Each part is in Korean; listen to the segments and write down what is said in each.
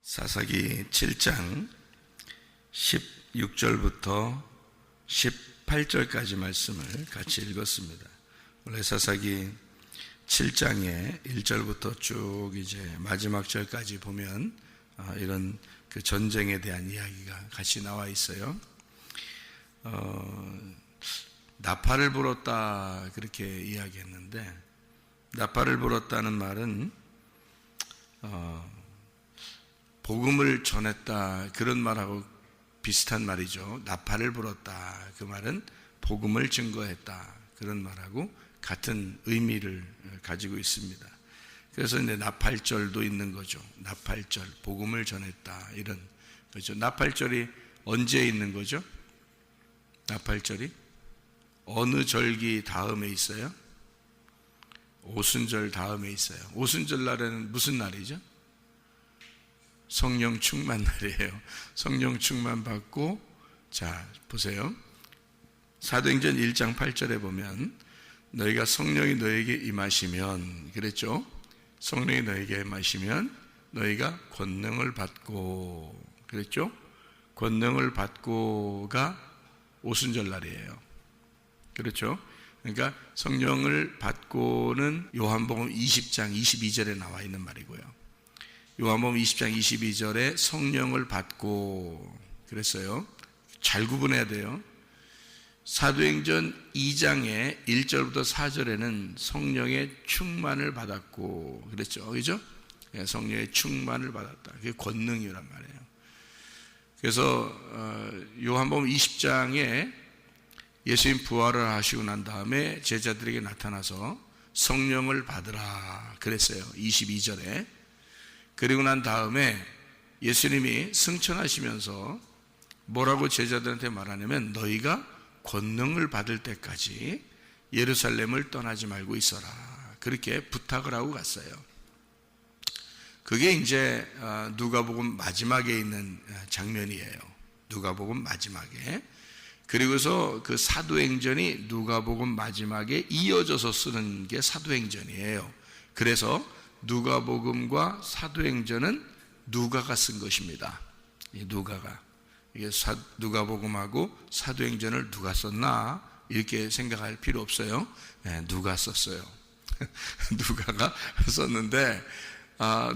사사기 7장 16절부터 18절까지 말씀을 같이 읽었습니다. 원래 사사기 7장에 1절부터 쭉 이제 마지막 절까지 보면 이런 그 전쟁에 대한 이야기가 같이 나와 있어요. 나팔을 불었다 그렇게 이야기했는데, 나팔을 불었다는 말은 복음을 전했다 그런 말하고 비슷한 말이죠. 나팔을 불었다, 그 말은 복음을 증거했다 그런 말하고 같은 의미를 가지고 있습니다. 그래서 이제 나팔절도 있는 거죠. 나팔절, 복음을 전했다 이런 거죠. 나팔절이 언제 있는 거죠? 나팔절이 어느 절기 다음에 있어요? 오순절 다음에 있어요. 오순절 날에는 무슨 날이죠? 성령 충만 날이에요. 성령 충만 받고, 자 보세요. 사도행전 1장 8절에 보면 너희가 성령이 너에게 임하시면, 그랬죠? 성령이 너에게 임하시면 너희가 권능을 받고, 그랬죠? 권능을 받고가 오순절 날이에요. 그렇죠? 그러니까 성령을 받고는 요한복음 20장 22절에 나와 있는 말이고요. 요한복음 20장 22절에 성령을 받고 그랬어요. 잘 구분해야 돼요. 사도행전 2장의 1절부터 4절에는 성령의 충만을 받았고 그랬죠. 그죠? 성령의 충만을 받았다. 그게 권능이란 말이에요. 그래서 요한복음 20장에 예수님 부활을 하시고 난 다음에 제자들에게 나타나서 성령을 받으라 그랬어요. 22절에. 그리고 난 다음에 예수님이 승천하시면서 뭐라고 제자들한테 말하냐면 너희가 권능을 받을 때까지 예루살렘을 떠나지 말고 있어라 그렇게 부탁을 하고 갔어요. 그게 이제 누가복음 마지막에 있는 장면이에요. 누가복음 마지막에. 그리고서 그 사도행전이 누가복음 마지막에 이어져서 쓰는 게 사도행전이에요. 그래서 누가복음과 사도행전은 누가가 쓴 것입니다. 누가가. 이게 누가복음하고 사도행전을 누가 썼나 이렇게 생각할 필요 없어요. 네, 누가 썼어요. 누가가 썼는데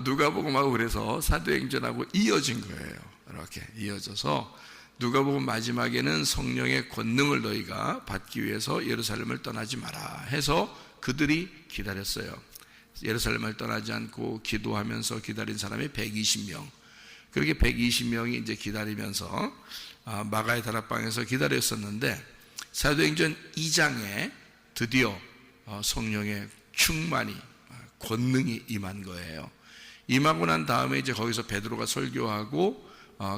누가복음하고 그래서 사도행전하고 이어진 거예요. 이렇게 이어져서 누가복음 마지막에는 성령의 권능을 너희가 받기 위해서 예루살렘을 떠나지 마라 해서 그들이 기다렸어요. 예루살렘을 떠나지 않고 기도하면서 기다린 사람이 120명. 그렇게 120명이 이제 기다리면서 마가의 다락방에서 기다렸었는데, 사도행전 2장에 드디어 성령의 충만이, 권능이 임한 거예요. 임하고 난 다음에 이제 거기서 베드로가 설교하고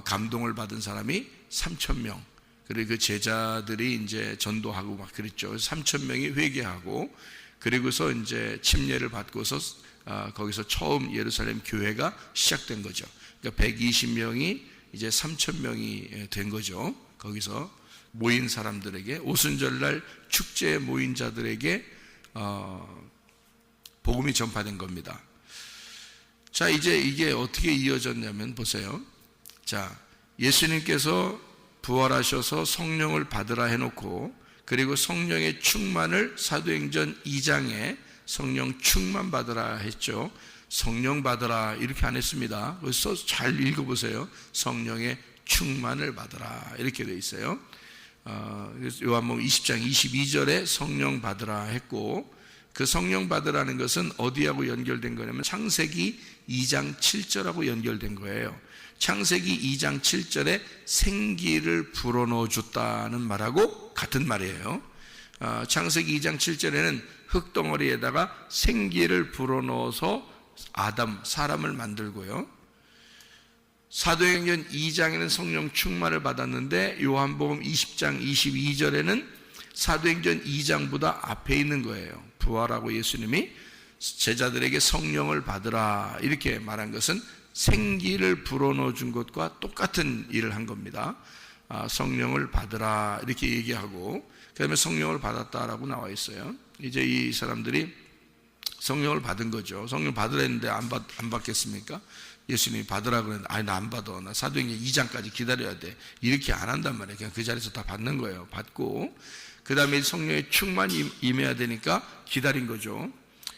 감동을 받은 사람이 3,000명. 그리고 그 제자들이 이제 전도하고 막 그랬죠. 3,000명이 회개하고, 그리고서 이제 침례를 받고서 거기서 처음 예루살렘 교회가 시작된 거죠. 그러니까 120명이 이제 3,000명이 된 거죠. 거기서 모인 사람들에게, 오순절날 축제에 모인 자들에게 복음이 전파된 겁니다. 자, 이제 이게 어떻게 이어졌냐면 보세요. 자, 예수님께서 부활하셔서 성령을 받으라 해놓고, 그리고 성령의 충만을 사도행전 2장에 성령 충만 받으라 했죠. 성령 받으라 이렇게 안 했습니다. 그래서 잘 읽어보세요. 성령의 충만을 받으라 이렇게 되어 있어요. 요한복음 20장 22절에 성령 받으라 했고, 그 성령 받으라는 것은 어디하고 연결된 거냐면 창세기 2장 7절하고 연결된 거예요. 창세기 2장 7절에 생기를 불어넣어 줬다는 말하고 같은 말이에요. 창세기 2장 7절에는 흙덩어리에다가 생기를 불어넣어서 사람을 만들고요. 사도행전 2장에는 성령 충만을 받았는데 요한복음 20장 22절에는 사도행전 2장보다 앞에 있는 거예요. 부활하고 예수님이 제자들에게 성령을 받으라 이렇게 말한 것은 생기를 불어넣어 준 것과 똑같은 일을 한 겁니다. 성령을 받으라 이렇게 얘기하고 그 다음에 성령을 받았다라고 나와 있어요. 이제 이 사람들이 성령을 받은 거죠. 성령 받으라 했는데 안 받겠습니까? 예수님이 받으라 그랬는데 아니 나 안 받아, 나 사도행전 2장까지 기다려야 돼, 이렇게 안 한단 말이에요. 그냥 그 자리에서 다 받는 거예요. 받고 그 다음에 성령의 충만이 임해야 되니까 기다린 거죠.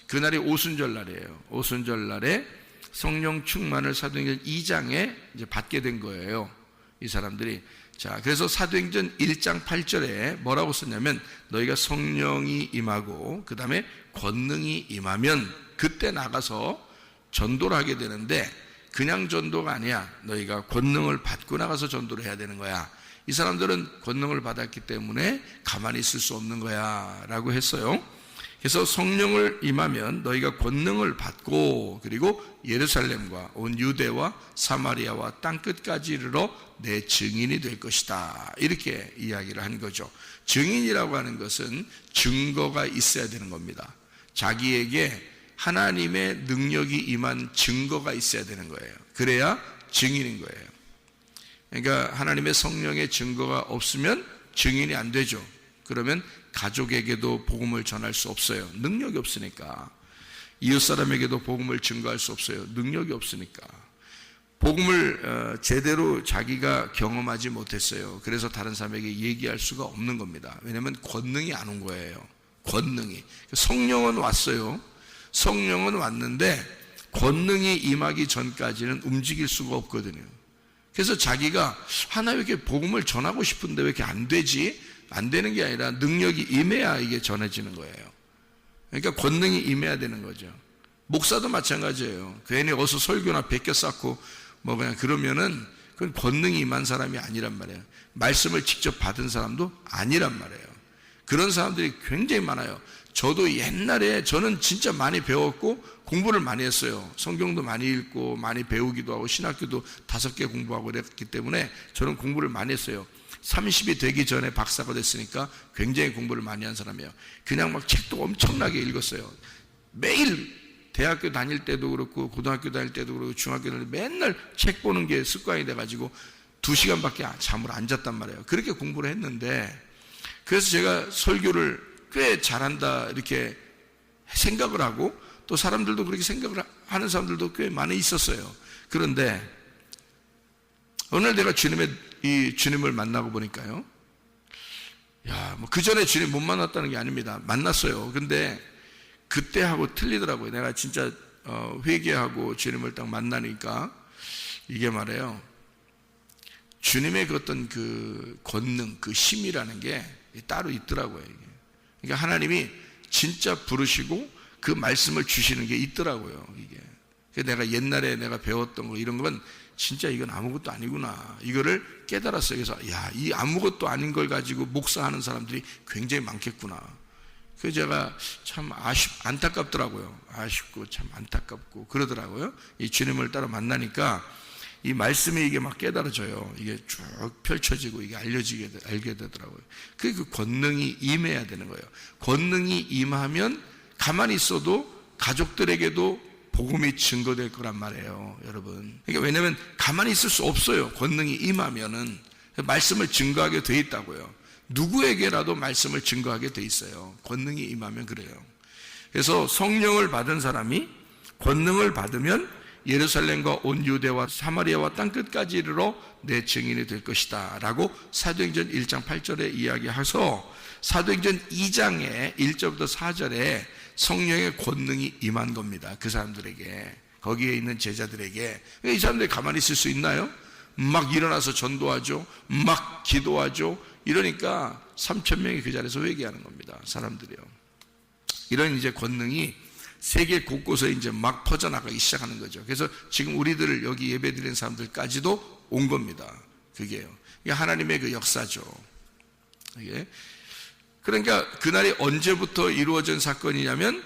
그날이 오순절 날이에요. 오순절 날에 성령 충만을 사도행전 2장에 이제 받게 된 거예요, 이 사람들이. 자, 그래서 사도행전 1장 8절에 뭐라고 썼냐면 너희가 성령이 임하고 그 다음에 권능이 임하면 그때 나가서 전도를 하게 되는데, 그냥 전도가 아니야. 너희가 권능을 받고 나가서 전도를 해야 되는 거야. 이 사람들은 권능을 받았기 때문에 가만히 있을 수 없는 거야 라고 했어요. 그래서 성령을 임하면 너희가 권능을 받고 그리고 예루살렘과 온 유대와 사마리아와 땅끝까지 이르러 내 증인이 될 것이다, 이렇게 이야기를 한 거죠. 증인이라고 하는 것은 증거가 있어야 되는 겁니다. 자기에게 하나님의 능력이 임한 증거가 있어야 되는 거예요. 그래야 증인인 거예요. 그러니까 하나님의 성령의 증거가 없으면 증인이 안 되죠. 그러면 가족에게도 복음을 전할 수 없어요. 능력이 없으니까. 이웃 사람에게도 복음을 증거할 수 없어요. 능력이 없으니까. 복음을 제대로 자기가 경험하지 못했어요. 그래서 다른 사람에게 얘기할 수가 없는 겁니다. 왜냐하면 권능이 안 온 거예요. 권능이. 성령은 왔어요. 성령은 왔는데 권능이 임하기 전까지는 움직일 수가 없거든요. 그래서 자기가 하나님께 복음을 전하고 싶은데 왜 이렇게 안 되지? 안 되는 게 아니라 능력이 임해야 이게 전해지는 거예요. 그러니까 권능이 임해야 되는 거죠. 목사도 마찬가지예요. 괜히 어서 설교나 베껴 쌓고 뭐 그냥 그러면은 그건 권능이 임한 사람이 아니란 말이에요. 말씀을 직접 받은 사람도 아니란 말이에요. 그런 사람들이 굉장히 많아요. 저도 옛날에 저는 진짜 많이 배웠고 공부를 많이 했어요. 성경도 많이 읽고 많이 배우기도 하고 신학교도 5개 공부하고 그랬기 때문에 저는 공부를 많이 했어요. 30이 되기 전에 박사가 됐으니까 굉장히 공부를 많이 한 사람이에요. 그냥 막 책도 엄청나게 읽었어요. 매일 대학교 다닐 때도 그렇고 고등학교 다닐 때도 그렇고 중학교 다닐 때 맨날 책 보는 게 습관이 돼가지고 2시간밖에 잠을 안 잤단 말이에요. 그렇게 공부를 했는데, 그래서 제가 설교를 꽤 잘한다 이렇게 생각을 하고 또 사람들도 그렇게 생각을 하는 사람들도 꽤 많이 있었어요. 그런데 어느 날 내가 주님을 만나고 보니까요, 뭐 그 전에 주님 못 만났다는 게 아닙니다. 만났어요. 근데 그때하고 틀리더라고요. 내가 진짜 회개하고 주님을 딱 만나니까 이게 말이에요, 주님의 그 어떤 그 권능, 그 힘이라는 게 따로 있더라고요. 이게. 그러니까 하나님이 진짜 부르시고 그 말씀을 주시는 게 있더라고요. 이게. 내가 옛날에 내가 배웠던 거 이런 건 진짜 이건 아무것도 아니구나, 이거를 깨달았어요. 그래서 이 아무것도 아닌 걸 가지고 목사하는 사람들이 굉장히 많겠구나. 그래서 제가 참 안타깝더라고요. 아쉽고 참 안타깝고 그러더라고요. 이 주님을 따라 만나니까 이 말씀이 이게 막 깨달아져요. 이게 쭉 펼쳐지고 이게 알게 되더라고요. 그 권능이 임해야 되는 거예요. 권능이 임하면 가만히 있어도 가족들에게도 복음이 증거될 거란 말이에요, 여러분. 그러니까 왜냐하면 가만히 있을 수 없어요. 권능이 임하면은 말씀을 증거하게 돼 있다고요. 누구에게라도 말씀을 증거하게 돼 있어요. 권능이 임하면 그래요. 그래서 성령을 받은 사람이 권능을 받으면 예루살렘과 온 유대와 사마리아와 땅끝까지 이르러 내 증인이 될 것이다 라고 사도행전 1장 8절에 이야기해서 사도행전 2장의 1절부터 4절에 성령의 권능이 임한 겁니다. 그 사람들에게, 거기에 있는 제자들에게. 이 사람들이 가만히 있을 수 있나요? 막 일어나서 전도하죠, 막 기도하죠. 이러니까 3,000명이 그 자리에서 회개하는 겁니다, 사람들이요. 이런 이제 권능이 세계 곳곳에 이제 막 퍼져나가기 시작하는 거죠. 그래서 지금 우리들을 여기 예배드리는 사람들까지도 온 겁니다. 그게요. 이게 하나님의 그 역사죠. 이게. 그러니까 그날이 언제부터 이루어진 사건이냐면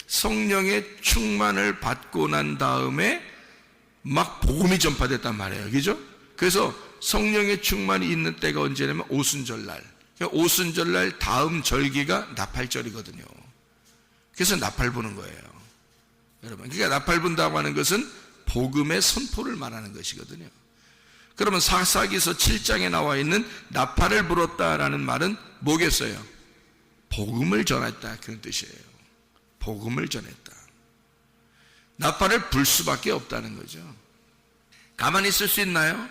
성령의 충만을 받고 난 다음에 막 복음이 전파됐단 말이에요. 그죠? 그래서 성령의 충만이 있는 때가 언제냐면 오순절날. 그러니까 오순절날 다음 절기가 나팔절이거든요. 그래서 나팔 부는 거예요. 여러분, 그러니까 나팔 분다고 하는 것은 복음의 선포를 말하는 것이거든요. 그러면 사사기서 7장에 나와 있는 나팔을 불었다라는 말은 뭐겠어요? 복음을 전했다, 그런 뜻이에요. 복음을 전했다. 나팔을 불 수밖에 없다는 거죠. 가만히 있을 수 있나요?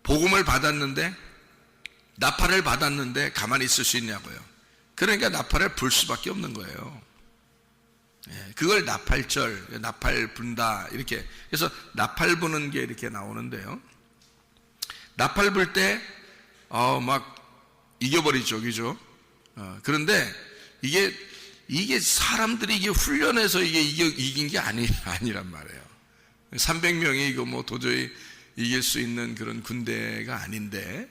복음을 받았는데, 나팔을 받았는데 가만히 있을 수 있냐고요. 그러니까 나팔을 불 수밖에 없는 거예요. 그걸 나팔절, 나팔 분다, 이렇게. 그래서 나팔 부는 게 이렇게 나오는데요. 나팔 불 때, 막 이겨버리죠, 그죠? 그런데 이게 사람들이 이게 훈련해서 이게 이긴 게 아니란 말이에요. 300명이 이거 뭐 도저히 이길 수 있는 그런 군대가 아닌데,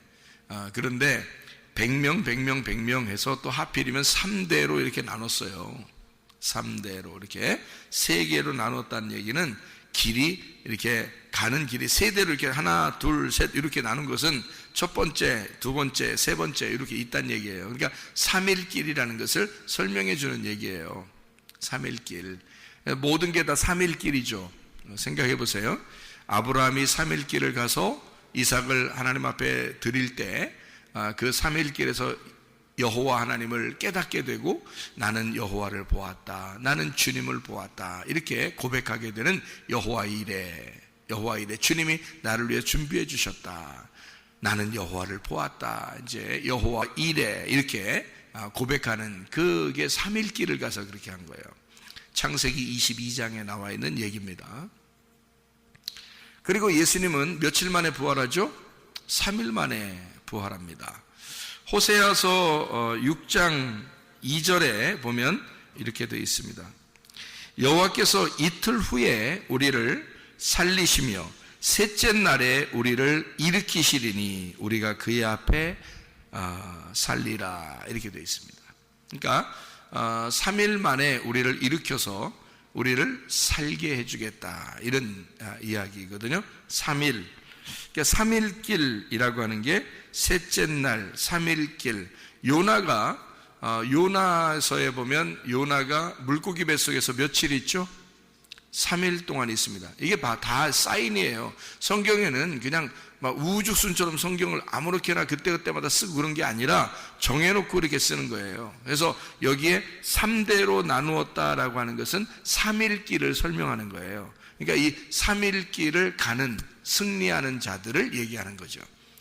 그런데 100명 해서 또 하필이면 3대로 이렇게 나눴어요. 3대로 이렇게 3개로 나눴다는 얘기는 길이 이렇게 가는 길이 3대로 이렇게 하나, 둘, 셋 이렇게 나눈 것은 첫 번째, 두 번째, 세 번째 이렇게 있다는 얘기예요. 그러니까 3일길이라는 것을 설명해 주는 얘기예요. 3일길. 모든 게 다 3일길이죠. 생각해 보세요. 아브라함이 3일길을 가서 이삭을 하나님 앞에 드릴 때 그 3일길에서 여호와 하나님을 깨닫게 되고 나는 여호와를 보았다, 나는 주님을 보았다, 이렇게 고백하게 되는 여호와 이레, 주님이 나를 위해 준비해 주셨다, 나는 여호와를 보았다, 이제 여호와 이레, 이렇게 고백하는, 그게 3일길을 가서 그렇게 한 거예요. 창세기 22장에 나와 있는 얘기입니다. 그리고 예수님은 며칠 만에 부활하죠? 3일 만에 부활합니다. 호세아서 6장 2절에 보면 이렇게 되어 있습니다. 여호와께서 이틀 후에 우리를 살리시며 셋째 날에 우리를 일으키시리니 우리가 그의 앞에 살리라, 이렇게 되어 있습니다. 그러니까 3일 만에 우리를 일으켜서 우리를 살게 해주겠다, 이런 이야기거든요. 3일. 그러니까 3일길이라고 하는 게 셋째 날, 3일길. 요나서에 보면 요나가 물고기 뱃속에서 며칠 있죠? 3일 동안 있습니다. 이게 다 사인이에요. 성경에는 그냥 막 우후죽순처럼 성경을 아무렇게나 그때그때마다 쓰고 그런 게 아니라 정해놓고 이렇게 쓰는 거예요. 그래서 여기에 3대로 나누었다라고 하는 것은 3일길을 설명하는 거예요. 그러니까 이 3일길을 가는, 승리하는 자들을 얘기하는 거죠.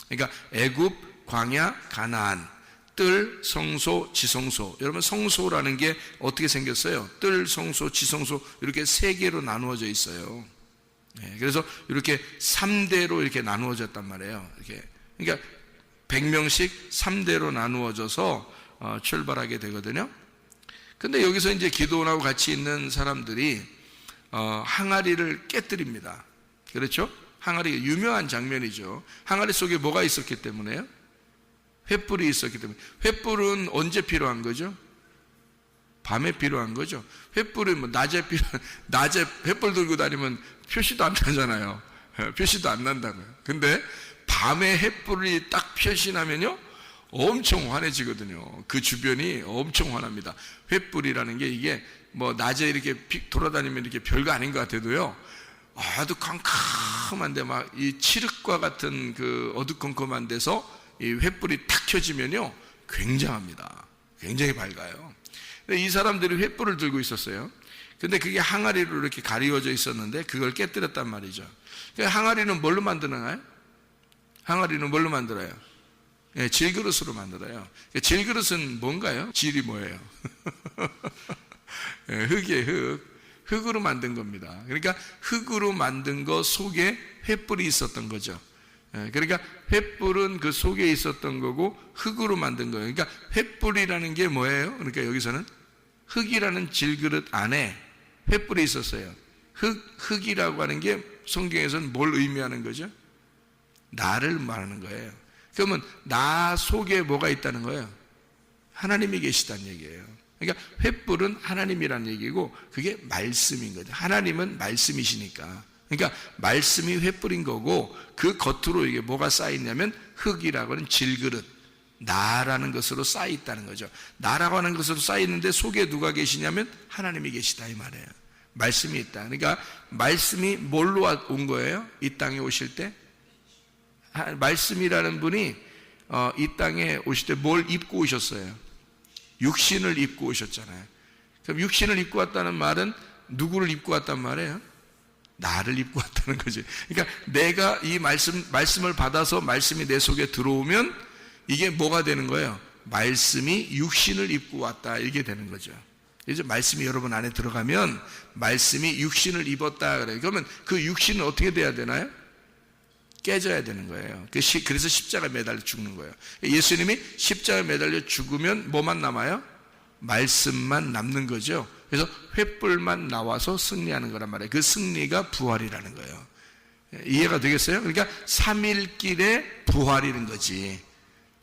그러니까 애굽, 광야, 가나안, 뜰, 성소, 지성소. 여러분, 성소라는 게 어떻게 생겼어요? 뜰, 성소, 지성소, 이렇게 3개로 나누어져 있어요. 그래서 이렇게 3대로 이렇게 나누어졌단 말이에요. 이렇게. 그러니까 100명씩 3대로 나누어져서 출발하게 되거든요. 근데 여기서 이제 기도원하고 같이 있는 사람들이 항아리를 깨뜨립니다. 그렇죠? 항아리가 유명한 장면이죠. 항아리 속에 뭐가 있었기 때문에요? 횃불이 있었기 때문에. 횃불은 언제 필요한 거죠? 밤에 필요한 거죠. 횃불은 뭐 낮에 횃불 들고 다니면 표시도 안 나잖아요. 표시도 안 난다고요. 근데 밤에 횃불이 딱 표시나면요, 엄청 환해지거든요. 그 주변이 엄청 환합니다. 횃불이라는 게 이게 뭐 낮에 이렇게 돌아다니면 이렇게 별거 아닌 것 같아도요, 아주 캄캄한데 막 이 칠흑과 같은 그 어두컴컴한 데서 이 횃불이 탁 켜지면요, 굉장합니다. 굉장히 밝아요. 이 사람들이 횃불을 들고 있었어요. 근데 그게 항아리로 이렇게 가리워져 있었는데 그걸 깨뜨렸단 말이죠. 항아리는 뭘로 만드나요? 항아리는 뭘로 만들어요? 네, 질그릇으로 만들어요. 질그릇은 뭔가요? 질이 뭐예요? 네, 흙이에요, 흙으로 만든 겁니다. 그러니까 흙으로 만든 거 속에 횃불이 있었던 거죠. 그러니까 횃불은 그 속에 있었던 거고 흙으로 만든 거예요. 그러니까 횃불이라는 게 뭐예요? 그러니까 여기서는 흙이라는 질그릇 안에 횃불이 있었어요. 흙이라고 하는 게 성경에서는 뭘 의미하는 거죠? 나를 말하는 거예요. 그러면 나 속에 뭐가 있다는 거예요? 하나님이 계시다는 얘기예요. 그러니까 횃불은 하나님이라는 얘기고 그게 말씀인 거죠. 하나님은 말씀이시니까. 그러니까 말씀이 횃불인 거고 그 겉으로 이게 뭐가 쌓이냐면 흙이라고 하는 질그릇, 나라는 것으로 쌓여있다는 거죠. 나라고 하는 것으로 쌓이는데 속에 누가 계시냐면 하나님이 계시다, 이 말이에요. 말씀이 있다. 그러니까 말씀이 뭘로 온 거예요? 이 땅에 오실 때? 말씀이라는 분이 이 땅에 오실 때 뭘 입고 오셨어요? 육신을 입고 오셨잖아요. 그럼 육신을 입고 왔다는 말은 누구를 입고 왔단 말이에요? 나를 입고 왔다는 거지. 그러니까 내가 이 말씀을 받아서 말씀이 내 속에 들어오면 이게 뭐가 되는 거예요? 말씀이 육신을 입고 왔다, 이게 되는 거죠. 이제 말씀이 여러분 안에 들어가면 말씀이 육신을 입었다 그래요. 그러면 그 육신은 어떻게 돼야 되나요? 깨져야 되는 거예요. 그래서 십자가에 매달려 죽는 거예요. 예수님이 십자가에 매달려 죽으면 뭐만 남아요? 말씀만 남는 거죠. 그래서 횃불만 나와서 승리하는 거란 말이에요. 그 승리가 부활이라는 거예요. 이해가 되겠어요? 그러니까 3일길의 부활이라는 거지.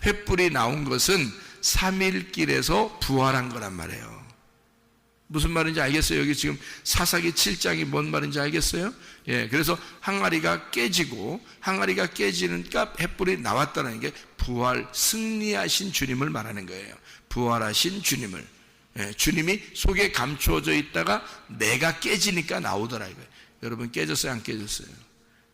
횃불이 나온 것은 3일길에서 부활한 거란 말이에요. 무슨 말인지 알겠어요? 여기 지금 사사기 7장이 뭔 말인지 알겠어요? 예, 그래서 항아리가 깨지고, 항아리가 깨지니까 횃불이 나왔다는 게 부활, 승리하신 주님을 말하는 거예요. 부활하신 주님을. 예, 주님이 속에 감추어져 있다가 내가 깨지니까 나오더라 이거예요. 여러분 깨졌어요, 안 깨졌어요?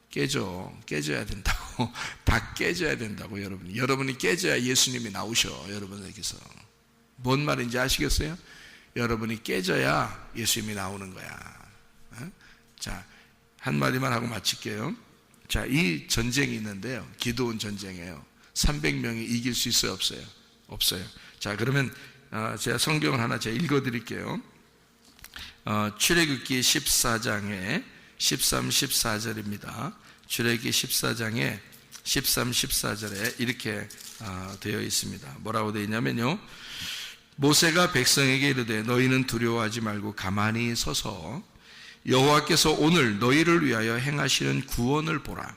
깨져야 된다고. 다 깨져야 된다고, 여러분이 깨져야 예수님이 나오셔, 여러분에게서. 뭔 말인지 아시겠어요? 여러분이 깨져야 예수님이 나오는 거야. 자, 한마디만 하고 마칠게요. 자, 이 전쟁이 있는데요. 기드온 전쟁이에요. 300명이 이길 수 있어요, 없어요? 없어요. 자, 그러면 제가 성경을 하나 제가 읽어드릴게요. 출애굽기 14장에 13, 14절입니다. 출애굽기 14장에 13, 14절에 이렇게 되어 있습니다. 뭐라고 되어 있냐면요, 모세가 백성에게 이르되 너희는 두려워하지 말고 가만히 서서 여호와께서 오늘 너희를 위하여 행하시는 구원을 보라.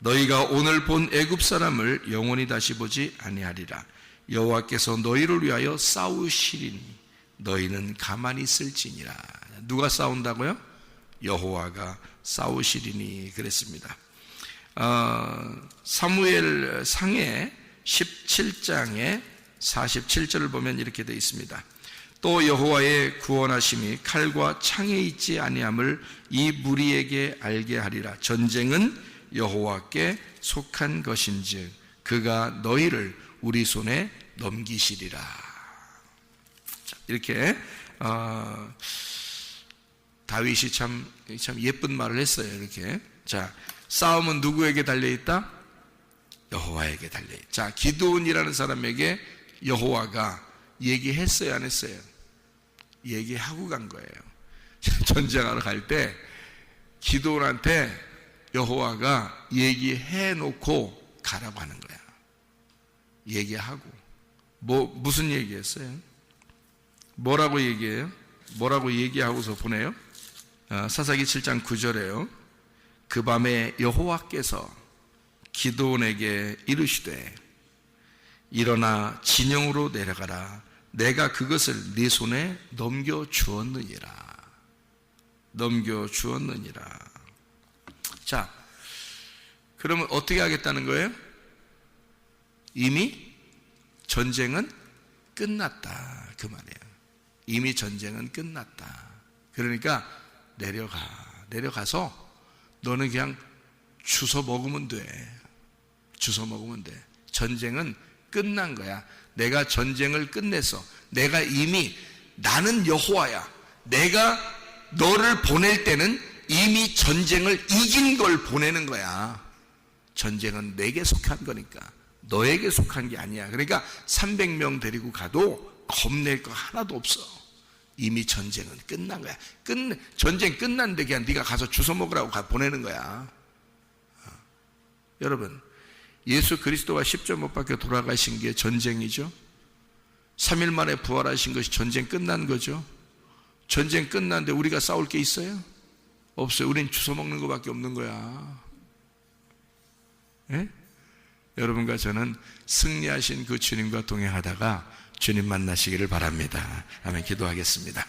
너희가 오늘 본 애굽 사람을 영원히 다시 보지 아니하리라. 여호와께서 너희를 위하여 싸우시리니 너희는 가만히 있을지니라. 누가 싸운다고요? 여호와가 싸우시리니 그랬습니다. 사무엘 상해 17장에 47절을 보면 이렇게 되어 있습니다. 또 여호와의 구원하심이 칼과 창에 있지 아니함을 이 무리에게 알게 하리라. 전쟁은 여호와께 속한 것인즉 그가 너희를 우리 손에 넘기시리라. 이렇게 다윗이 참 예쁜 말을 했어요. 이렇게. 자, 싸움은 누구에게 달려있다? 여호와에게 달려있다. 자, 기드온이라는 사람에게 여호와가 얘기했어요, 안 했어요? 얘기하고 간 거예요. 전쟁하러 갈 때 기드온한테 여호와가 얘기해 놓고 가라고 하는 거야. 얘기하고. 무슨 얘기했어요? 뭐라고 얘기해요? 뭐라고 얘기하고서 보내요? 사사기 7장 9절에요. 그 밤에 여호와께서 기드온에게 이르시되 일어나 진영으로 내려가라. 내가 그것을 네 손에 넘겨주었느니라. 넘겨주었느니라. 자, 그러면 어떻게 하겠다는 거예요? 이미 전쟁은 끝났다, 그 말이에요. 이미 전쟁은 끝났다. 그러니까 내려가서 너는 그냥 주워 먹으면 돼. 주워 먹으면 돼. 전쟁은 끝난 거야. 내가 전쟁을 끝냈어. 내가 이미, 나는 여호와야. 내가 너를 보낼 때는 이미 전쟁을 이긴 걸 보내는 거야. 전쟁은 내게 속한 거니까. 너에게 속한 게 아니야. 그러니까 300명 데리고 가도 겁낼 거 하나도 없어. 이미 전쟁은 끝난 거야. 전쟁 끝났는데 그냥 네가 가서 주워 먹으라고 보내는 거야. 여러분, 예수 그리스도가 십자가 못 박혀 돌아가신 게 전쟁이죠. 3일 만에 부활하신 것이 전쟁 끝난 거죠. 전쟁 끝났는데 우리가 싸울 게 있어요? 없어요. 우린 주워 먹는 것밖에 없는 거야. 예? 여러분과 저는 승리하신 그 주님과 동행하다가 주님 만나시기를 바랍니다. 아멘. 기도하겠습니다.